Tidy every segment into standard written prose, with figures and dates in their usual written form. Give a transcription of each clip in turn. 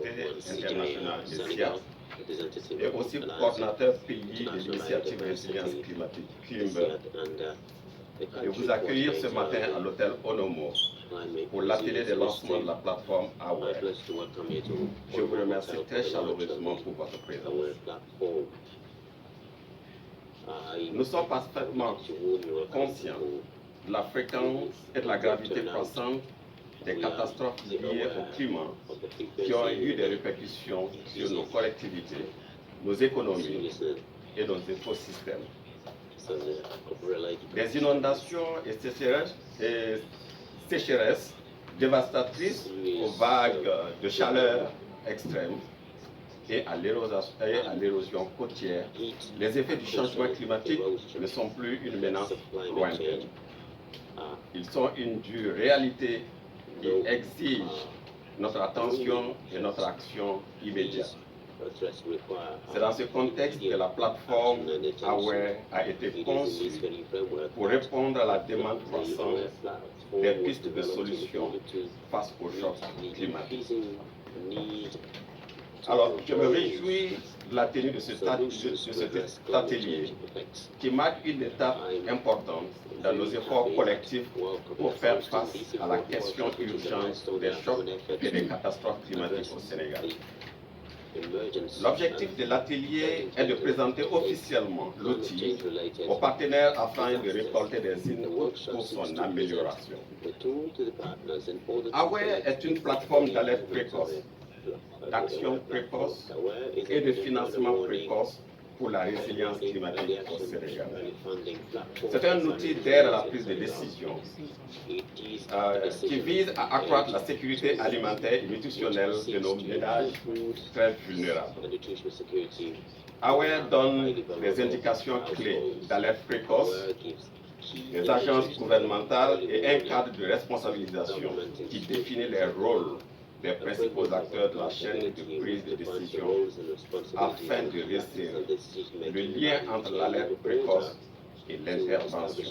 Comité international des SIA et aussi coordinateur pays de l'initiative résilience climatique, CLIMB, de vous accueillir ce matin à l'hôtel Onomo pour l'atelier de lancement de la plateforme AWARE. Je vous remercie très chaleureusement pour votre présence. Nous sommes parfaitement conscients de la fréquence et de la gravité croissante des catastrophes liées au climat qui ont eu des répercussions sur nos collectivités, nos économies et nos écosystèmes. Des inondations et sécheresses dévastatrices aux vagues de chaleur extrêmes et à l'érosion côtière, les effets du changement climatique ne sont plus une menace lointaine. Ils sont une dure réalité qui exige notre attention et notre action immédiate. C'est dans ce contexte que la plateforme AWARE a été conçue pour répondre à la demande croissante des pistes de solutions face au choc climatique. Alors, je me réjouis de la tenue de cet atelier qui marque une étape importante dans nos efforts collectifs pour faire face à la question urgente des chocs et des catastrophes climatiques au Sénégal. L'objectif de l'atelier est de présenter officiellement l'outil aux partenaires afin de récolter des inputs pour son amélioration. AWARE est une plateforme d'alerte précoce, d'action précoce et de financement précoce pour la résilience climatique au Sénégal. C'est un outil d'aide à la prise de décision qui vise à accroître la sécurité alimentaire et nutritionnelle de nos ménages très vulnérables. AWARE donne des indications clés d'alerte précoce, des agences gouvernementales et un cadre de responsabilisation qui définit les rôles des principaux acteurs de la chaîne de prise de décision afin de resserrer le lien entre l'alerte précoce et l'intervention.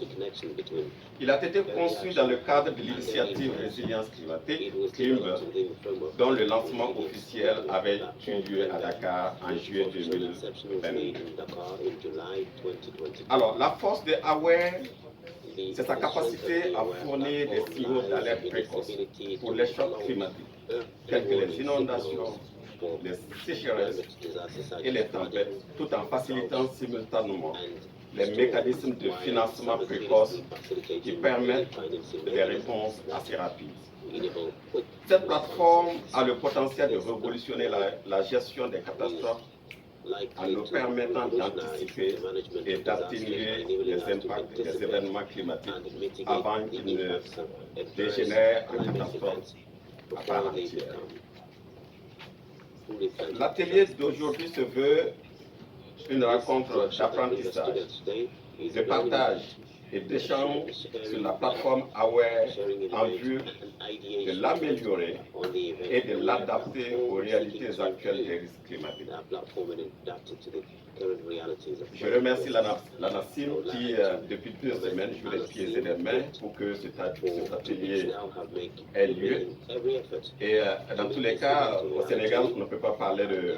Il a été conçu dans le cadre de l'initiative Résilience climatique, CLIMB, dont le lancement officiel avait eu lieu à Dakar en juillet 2022. Alors, la force de AWARE, c'est sa capacité à fournir des signaux d'alerte précoce pour les chocs climatiques, tels que les inondations, les sécheresses et les tempêtes, tout en facilitant simultanément les mécanismes de financement précoce qui permettent des réponses assez rapides. Cette plateforme a le potentiel de révolutionner la gestion des catastrophes en nous permettant d'anticiper et d'atténuer les impacts des événements climatiques avant qu'ils ne dégénèrent en catastrophe à part entière. L'atelier d'aujourd'hui se veut une rencontre d'apprentissage, de partage et d'échange sur la plateforme AWARE en vue de l'améliorer et de l'adapter aux réalités actuelles des risques climatiques. Je remercie l'ANACIM qui, depuis 2 semaines, joue les pieds et les mains pour que cet atelier ait lieu. Et dans tous les cas, au Sénégal, on ne peut pas parler de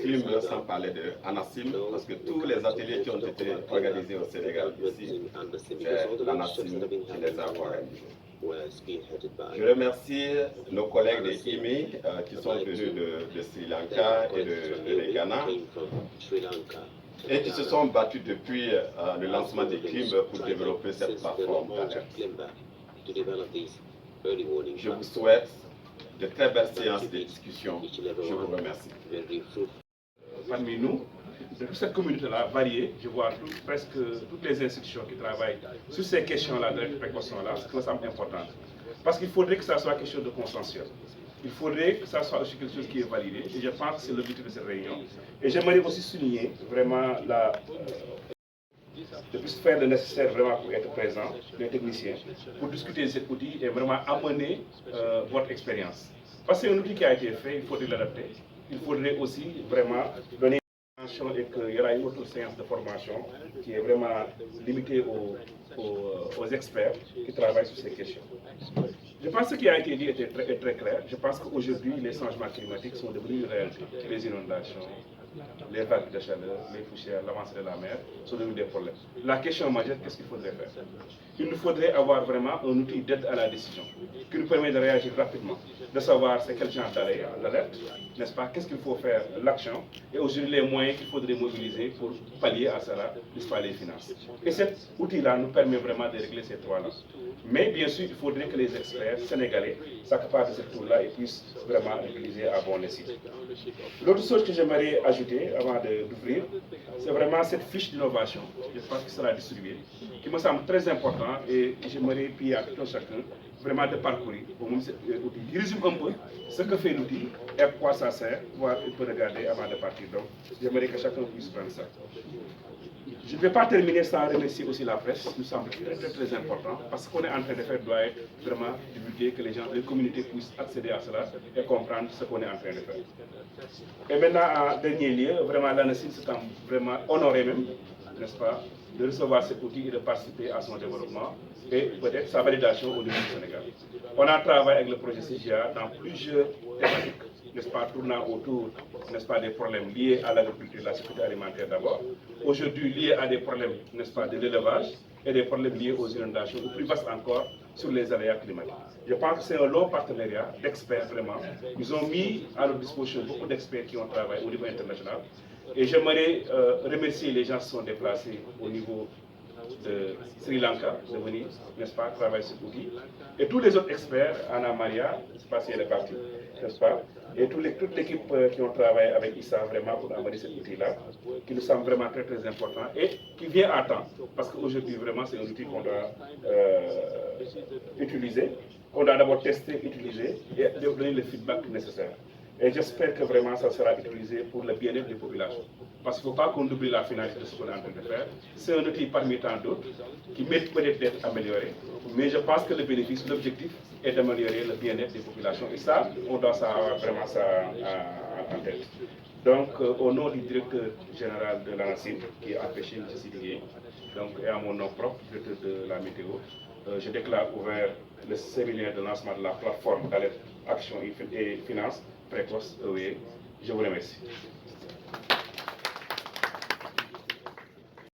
CLIMB sans parler de ANACIM, parce que tous les ateliers qui ont été organisés au Sénégal ici, c'est l'ANACIM qui les a organisés. Je remercie nos collègues des IMI qui sont venus de Sri Lanka et de Ghana et qui se sont battus depuis le lancement des CLIMB pour développer cette plateforme d'alerte. Je vous souhaite de très belles séances de discussion. Je vous remercie. Parmi nous, de toute cette communauté-là variée, je vois presque toutes les institutions qui travaillent sur ces questions-là, de cette précaution-là, ce qui me semble important. Parce qu'il faudrait que ça soit quelque chose de consensuel. Il faudrait que ça soit aussi quelque chose qui est validé. Et je pense que c'est l'objectif de cette réunion. Et j'aimerais aussi souligner vraiment de plus faire le nécessaire vraiment pour être présent, les techniciens, pour discuter de cet outil et vraiment amener votre expérience. Parce que c'est un outil qui a été fait, il faudrait l'adapter. Il faudrait aussi vraiment donner et qu'il y aura une autre séance de formation qui est vraiment limitée aux experts qui travaillent sur ces questions. Je pense que ce qui a été dit est très clair. Je pense qu'aujourd'hui, les changements climatiques sont devenus une réalité. Les inondations, les vagues de chaleur, les poussières, l'avancée de la mer sont devenus des problèmes. La question majeure, qu'est-ce qu'il faudrait faire? Il nous faudrait avoir vraiment un outil d'aide à la décision qui nous permet de réagir rapidement, de savoir c'est quel genre d'alerte, n'est-ce pas? Qu'est-ce qu'il faut faire, l'action, et aujourd'hui les moyens qu'il faudrait mobiliser pour pallier à cela, n'est-ce pas, les finances. Et cet outil-là nous permet vraiment de régler ces trois-là. Mais bien sûr, il faudrait que les experts sénégalais s'accaparent de ce tour-là et puissent vraiment l'utiliser à bon escient. L'autre chose que j'aimerais ajouter avant d'ouvrir, c'est vraiment cette fiche d'innovation, je pense que sera distribuée, qui me semble très important et que j'aimerais puis à tout un chacun vraiment de parcourir au moins cet outil. Il résume un peu ce que fait l'outil et à quoi ça sert, voir il peut regarder avant de partir. Donc, j'aimerais que chacun puisse prendre ça. Je ne vais pas terminer sans remercier aussi la presse, nous semble très important, parce que ce qu'on est en train de faire doit être vraiment divulgué, que les gens, les communautés puissent accéder à cela et comprendre ce qu'on est en train de faire. Et maintenant, en dernier lieu, vraiment l'ANACIM se sent vraiment honoré même, n'est-ce pas, de recevoir cet outil et de participer à son développement et peut-être sa validation au niveau du Sénégal. On a travaillé avec le projet CGA dans plusieurs thématiques, n'est-ce pas, tournant autour, n'est-ce pas, des problèmes liés à l'agriculture, la sécurité alimentaire d'abord, aujourd'hui liés à des problèmes, n'est-ce pas, de l'élevage et des problèmes liés aux inondations, ou plus vaste encore, sur les aléas climatiques. Je pense que c'est un long partenariat d'experts vraiment. Ils ont mis à leur disposition beaucoup d'experts qui ont travaillé au niveau international. Et j'aimerais remercier les gens qui sont déplacés au niveau de Sri Lanka, de venir, n'est-ce pas, travailler sur l'outil. Et tous les autres experts, Anna Maria, je ne sais pas si elle est partie, n'est-ce pas, et toute l'équipe qui ont travaillé avec ISA vraiment pour amener cet outil-là, qui nous semble vraiment très important et qui vient à temps. Parce qu'aujourd'hui, vraiment, c'est un outil qu'on doit utiliser, qu'on doit d'abord tester, utiliser et donner le feedback nécessaire. Et j'espère que vraiment ça sera utilisé pour le bien-être des populations. Parce qu'il ne faut pas qu'on oublie la finalité de ce qu'on est en train de faire. C'est un outil parmi tant d'autres qui mérite peut-être d'être amélioré. Mais je pense que le bénéfice, l'objectif est d'améliorer le bien-être des populations. Et ça, on doit avoir vraiment ça en tête. Donc, au nom du directeur général de l'ANACIM, qui est empêché M. Sidigué, donc, et à mon nom propre, directeur de la météo, je déclare ouvert le séminaire de lancement de la plateforme d'alerte, action et finance précoce. Je vous remercie.